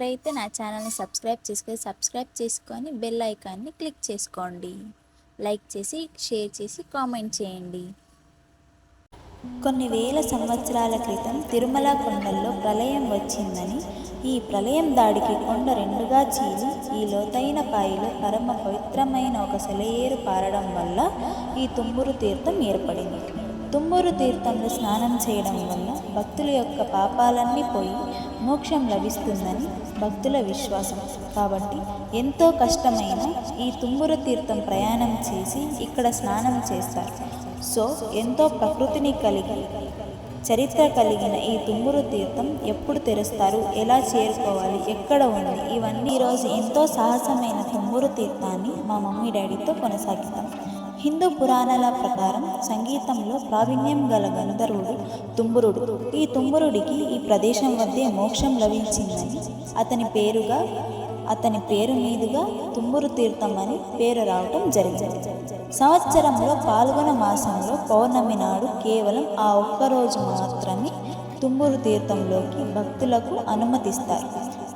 ఎవరైతే నా ఛానల్ని సబ్స్క్రైబ్ చేసుకొని బెల్ ఐకాన్ని క్లిక్ చేసుకోండి. లైక్ చేసి షేర్ చేసి కామెంట్ చేయండి. కొన్ని వేల సంవత్సరాల క్రితం తిరుమల కొండల్లో ప్రళయం వచ్చిందని, ఈ ప్రళయం దాడికి కొండ రెండుగా చీలి ఈ లోతైన పాయిలో పరమ పవిత్రమైన ఒక సెలయేరు పారడం వల్ల ఈ తుమ్మూరు తీర్థం ఏర్పడింది. తుమ్మూరు తీర్థంలో స్నానం చేయడం వల్ల భక్తుల యొక్క పాపాలన్నీ పోయి మోక్షం లభిస్తుందని భక్తుల విశ్వాసం. కాబట్టి ఎంతో కష్టమైన ఈ తుమ్మూరు తీర్థం ప్రయాణం చేసి ఇక్కడ స్నానం చేస్తారు. సో ఎంతో ప్రకృతిని కలిగి చరిత్ర కలిగిన ఈ తుమ్మూరు తీర్థం ఎప్పుడు తెరుస్తారు, ఎలా చేరుకోవాలి, ఎక్కడ ఉంది, ఇవన్నీ ఈరోజు ఎంతో సాహసమైన తుమ్మూరు తీర్థాన్ని మా మమ్మీ డాడీతో కొనసాగిద్దాం. హిందూ పురాణాల ప్రకారం సంగీతంలో ప్రావీణ్యం గల గంధర్వుడు తుంబురుడు. ఈ తుంబురుడికి ఈ ప్రదేశం వద్దే మోక్షం లభించిందని అతని పేరు మీదుగా తుమ్మూరు తీర్థం అని పేరు రావటం జరిగింది. సంవత్సరంలో పాల్గొన మాసంలో పౌర్ణమి నాడు కేవలం ఆ ఒక్కరోజు మాత్రమే తుమ్మూరు తీర్థంలోకి భక్తులకు అనుమతిస్తారు.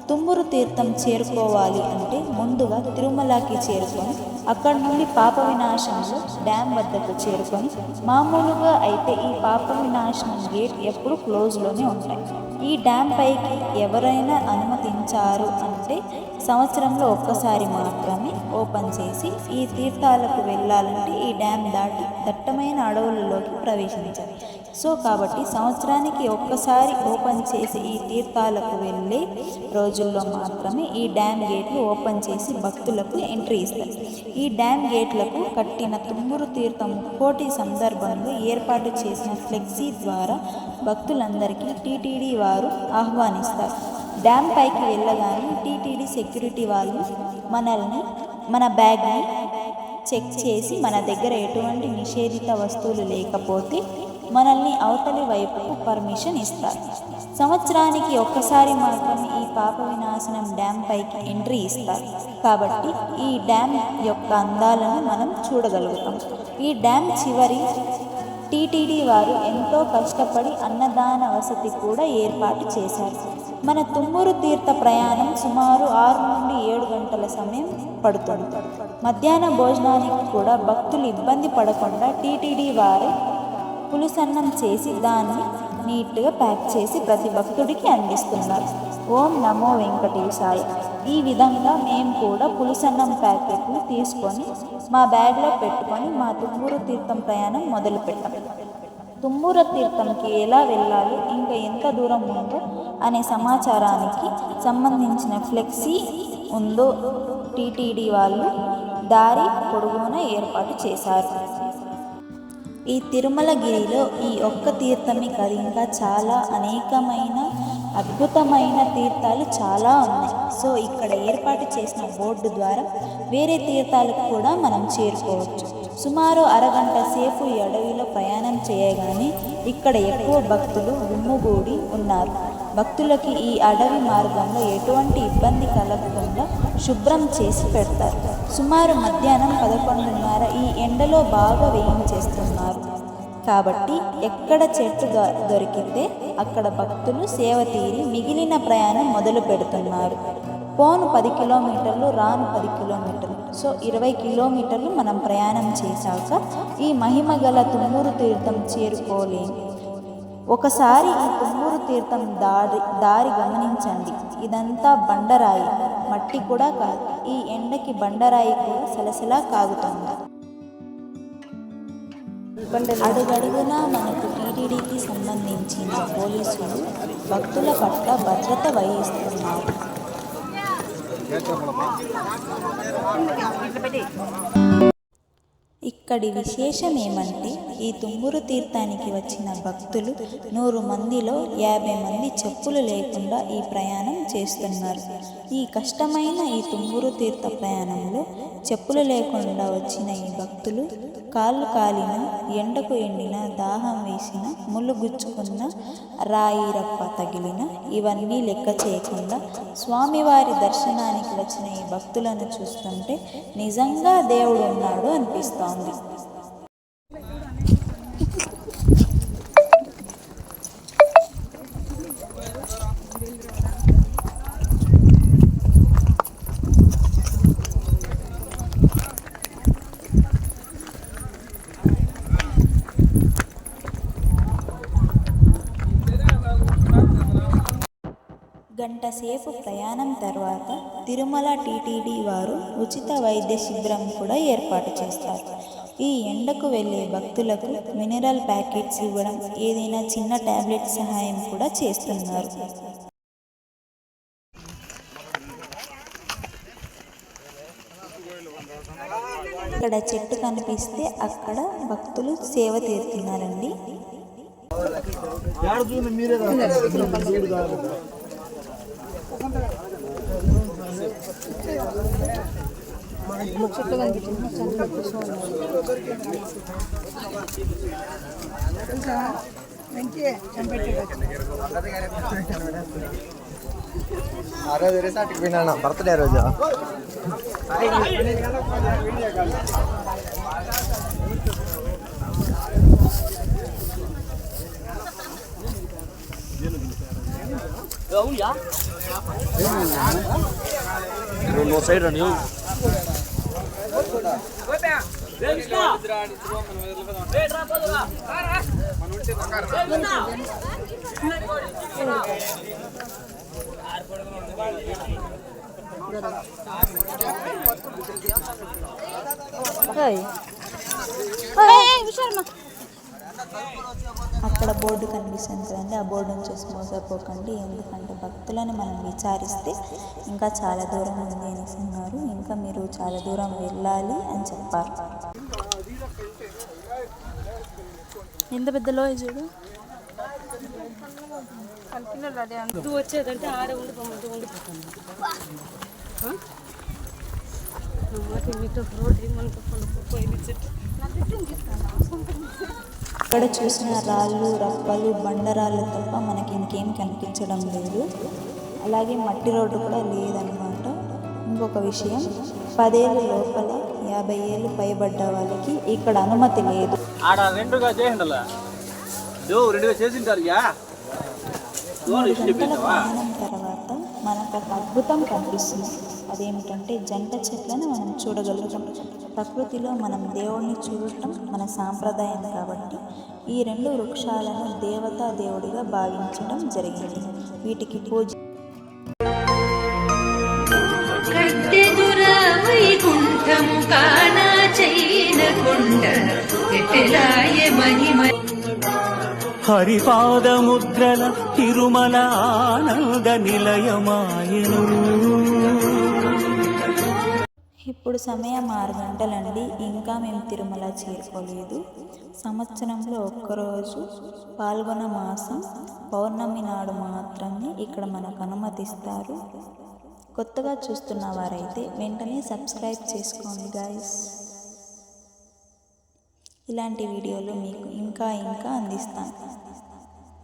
తుమ్మూరు తీర్థం చేరుకోవాలి అంటే ముందుగా తిరుమలకి చేరుకొని అక్కడి నుండి పాప వినాశనంలో డ్యామ్ వద్దకు చేరుకొని, మామూలుగా అయితే ఈ పాప వినాశనం గేట్ ఎప్పుడు క్లోజ్లోనే ఉంటాయి. ఈ డ్యామ్ పైకి ఎవరైనా అనుమతించారు అంటే సంవత్సరంలో ఒక్కసారి మాత్రమే ఓపెన్ చేసి, ఈ తీర్థాలకు వెళ్ళాలంటే ఈ డ్యామ్ దాటి దట్టమైన అడవులలోకి ప్రవేశించాలి. సో కాబట్టి సంవత్సరానికి ఒక్కసారి ఓపెన్ చేసి ఈ తీర్థాలకు వెళ్ళే రోజుల్లో మాత్రమే ఈ డ్యామ్ గేట్లు ఓపెన్ చేసి భక్తులకు ఎంట్రీ ఇస్తారు. ఈ డ్యామ్ గేట్లకు కట్టిన తుమ్మూరు తీర్థం కోటి సందర్భంలో ఏర్పాటు చేసిన ఫ్లెక్సీ ద్వారా భక్తులందరికీ టీటీడీ వారు ఆహ్వానిస్తారు. డ్యామ్ పైకి వెళ్ళగానే టీటీడీ సెక్యూరిటీ వాళ్ళు మన బ్యాగ్ని చెక్ చేసి మన దగ్గర ఎటువంటి నిషేధిత వస్తువులు లేకపోతే మనల్ని అవతలి వైపుకు పర్మిషన్ ఇస్తారు. సంవత్సరానికి ఒక్కసారి మాత్రమే ఈ పాప వినాశనం డ్యామ్ పైకి ఎంట్రీ ఇస్తారు. కాబట్టి ఈ డ్యామ్ యొక్క అందాలను మనం చూడగలుగుతాం. ఈ డ్యామ్ చివరి టీటీడీ వారు ఎంతో కష్టపడి అన్నదాన వసతి కూడా ఏర్పాటు చేశారు. మన తుమ్మూరు తీర్థ ప్రయాణం సుమారు 6 నుండి 7 గంటల సమయం పడుతుంది. మధ్యాహ్న భోజనానికి కూడా భక్తులు ఇబ్బంది పడకుండా టీటీడీ వారు పులుసన్నం చేసి దాన్ని నీట్గా ప్యాక్ చేసి ప్రతి భక్తుడికి అందిస్తున్నారు. ఓం నమో వెంకటేశాయ. ఈ విధంగా మేము కూడా పులుసన్నం ప్యాకెట్లు తీసుకొని మా బ్యాగ్లో పెట్టుకొని మా తుమ్మూరు తీర్థం ప్రయాణం మొదలుపెట్టాం. తుమ్మూరు తీర్థంకి ఎలా వెళ్ళాలి, ఇంకా ఎంత దూరం ఉందో అనే సమాచారానికి సంబంధించిన ఫ్లెక్సీ ఉందో టీటీడీ వాళ్ళు దారి పొడవునా ఏర్పాటు చేశారు. ఈ తిరుమలగిరిలో ఈ ఒక్క తీర్థమే కాదు, ఇంకా చాలా అనేకమైన అద్భుతమైన తీర్థాలు చాలా ఉన్నాయి. సో ఇక్కడ ఏర్పాటు చేసిన బోర్డు ద్వారా వేరే తీర్థాలకు కూడా మనం చేరుకోవచ్చు. సుమారు అరగంట సేపు ఈ అడవిలో ప్రయాణం చేయగానే ఇక్కడ ఎక్కువ భక్తులు గుమ్ముగూడి ఉన్నారు. భక్తులకి ఈ అడవి మార్గంలో ఎటువంటి ఇబ్బంది కలగకుండా శుభ్రం చేసి పెడతారు. సుమారు మధ్యాహ్నం 11:30 ఈ ఎండలో బాగా వేయించేస్తున్నారు. కాబట్టి ఎక్కడ చెట్టు దొరికితే అక్కడ భక్తులు సేవ తీరి మిగిలిన ప్రయాణం మొదలు పెడుతున్నారు. పోను 10 కిలోమీటర్లు, రాను 10 కిలోమీటర్లు, సో 20 కిలోమీటర్లు మనం ప్రయాణం చేశాక ఈ మహిమ గల తుమ్మూరు తీర్థం చేరుకోలేము. ఒకసారి ఈ తుమ్మూరు తీర్థం దారి గమనించండి. ఇదంతా బండరాయి, మట్టి కూడా కాదు. ఈ ఎండకి బండరాయి కూడా సలసలా కాగుతుంది. అడుగడుగునా మనకు టీటీడీకి సంబంధించిన పోలీసులు భక్తుల పట్ల భద్రత వహిస్తున్నారు. ఇక్కడి విశేషం ఏమంటే ఈ తుమ్మూరు తీర్థానికి వచ్చిన భక్తులు 100 మందిలో 50 మంది చెప్పులు లేకుండా ఈ ప్రయాణం చేస్తున్నారు. ఈ కష్టమైన ఈ తుమ్మూరు తీర్థ ప్రయాణంలో చెప్పులు లేకుండా వచ్చిన ఈ భక్తులు కాళ్ళు కాలిన, ఎండకు ఎండిన, దాహం వేసిన, ముళ్ళు గుచ్చుకున్న, రాయి రప్ప తగిలిన ఇవన్నీ లెక్క చేయకుండా స్వామివారి దర్శనానికి వచ్చిన ఈ భక్తులను చూస్తుంటే నిజంగా దేవుడు ఉన్నాడు అనిపిస్తోంది. గంట సేపు ప్రయాణం తర్వాత తిరుమల టీటీడీ వారు ఉచిత వైద్య శిబిరం కూడా ఏర్పాటు చేస్తారు. ఈ ఎండకు వెళ్ళే భక్తులకు మినరల్ ప్యాకెట్స్ ఇవ్వడం, ఏదైనా చిన్న టాబ్లెట్ సహాయం కూడా చేస్తున్నారు. ఇక్కడ చెట్టు కనిపిస్తే అక్కడ భక్తులు సేవ తీరుతున్నారండి. బర్త్డే రోజు no side on you. అక్కడ బోర్డు కనిపిస్తుంది కదండి, ఆ బోర్డు చూసి మోసపోకండి. ఎందుకంటే భక్తులను మనం విచారిస్తే ఇంకా చాలా దూరం ఉంది అనేసి అన్నారు. ఇంకా మీరు చాలా దూరం వెళ్ళాలి అని చెప్పారు. ఎంత పెద్దలో చూడు వచ్చేదంటే ఆడే ఉండిపోతుంది. ఇక్కడ చూసిన రాళ్ళు, రప్పలు, బండరాళ్ళు తప్ప మనకి ఇంకేం కనిపించడం లేదు. అలాగే మట్టి రోడ్డు కూడా లేదన్నమాట. ఇంకొక విషయం, 10 ఏళ్ళ లోపల 50 ఏళ్ళు పైబడ్డ వాళ్ళకి ఇక్కడ అనుమతి లేదు. గంటల ప్రయాణం తర్వాత మనకు ఒక అద్భుతం కనిపిస్తుంది. అదేమిటంటే జంట చెట్లను మనం చూడగలుగుతాం. ప్రకృతిలో మనం దేవుడిని చూడటం మన సాంప్రదాయం కాబట్టి ఈ 2 వృక్షాలను దేవతా దేవుడిగా భావించడం జరిగింది. వీటికి పూజ హరిపాదముద్రల తిరుమల ఆనంద నిలయమాయను. ఇప్పుడు సమయం 6 గంటలండి. ఇంకా మేము తిరుమల చేరుకోలేదు. సంవత్సరంలో ఒక్కరోజు పాల్గొన మాసం పౌర్ణమి నాడు మాత్రమే ఇక్కడ మనకు అనుమతిస్తారు. కొత్తగా చూస్తున్న వారైతే వెంటనే సబ్స్క్రైబ్ చేసుకోండి గాయస్. ఇలాంటి వీడియోలు మీకు ఇంకా అందిస్తాను.